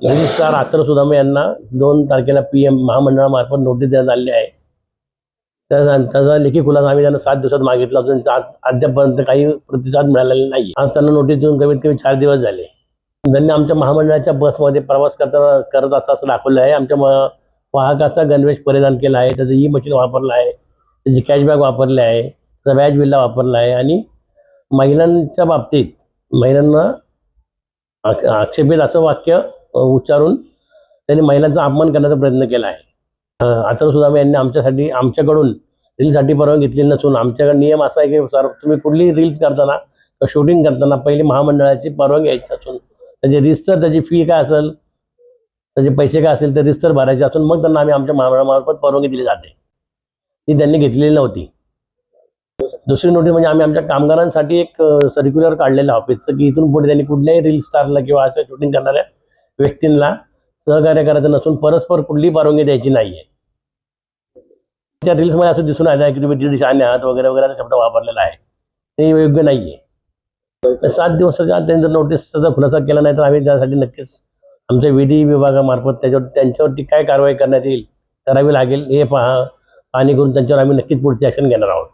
Registrar आतर सुदामे यांना 2 तारखेला PM महामंडळामार्फत नोटीस देण्यात आली आहे. त्याचा लेखी खुलासा आम्ही त्यांना 7 दिवसात मागितला असून अद्यापर्यंत काही प्रतिसाद मिळालेला नाही. आज त्यांना नोटीस देऊन कमीत कमी 4 दिवस झाले. त्यांनी आमच्या महामंडळाच्या बसमध्ये प्रवास करत असं दाखवलं आहे. आमच्या वाहकाचा गणवेश परिधान केला आहे, त्याचं मशीन वापरलं आहे, त्याची कॅशबॅक वापरले आहे, त्याचा व्याज बिल्ला वापरला आहे आणि महिलांच्या बाबतीत महिलांना आक्षेपित असं वाक्य उच्चारून त्यांनी महिलांचा अपमान करण्याचा प्रयत्न केला आहे. आतर सुदामे यांनी आमच्याकडून रीलसाठी परवानगी घेतली नसून आमच्याकडे नियम असा आहे की तुम्ही कुठलीही रील्स करताना किंवा शूटिंग करताना पहिली महामंडळाची परवानगी घ्यायची असून त्याची रीतसर त्याची फी काय असेल, त्याचे पैसे काय असेल ते रीतसर भरायचे असून मग त्यांना आम्ही आमच्या महामंडळामार्फत परवानगी दिली जाते. ती त्यांनी घेतलेली नव्हती. दुसरी नोटीस म्हणजे आम्ही आमच्या कामगारांसाठी एक सर्क्युलर काढलेलं ऑफिसचं की इथून पुढे त्यांनी कुठल्याही रील स्टारला किंवा अशा शूटिंग करणाऱ्या व्यक्तींना सहकार्य करायचं नसून परस्पर कुठलीही परवानगी द्यायची नाहीये. त्या रील्समध्ये असं दिसून आलं की तुम्ही दीड शहाणे आहात वगैरे वगैरे असा शब्द वापरलेला आहे, ते योग्य नाहीये. 7 दिवसाच्या आत त्यांनी जर नोटीसचा खुलासा केला नाही तर आम्ही त्यासाठी नक्कीच आमच्या विधी विभागामार्फत त्यांच्यावरती काय कारवाई करण्यात येईल करावी लागेल हे पाहणी करून त्यांच्यावर आम्ही नक्कीच पुढची ॲक्शन घेणार आहोत.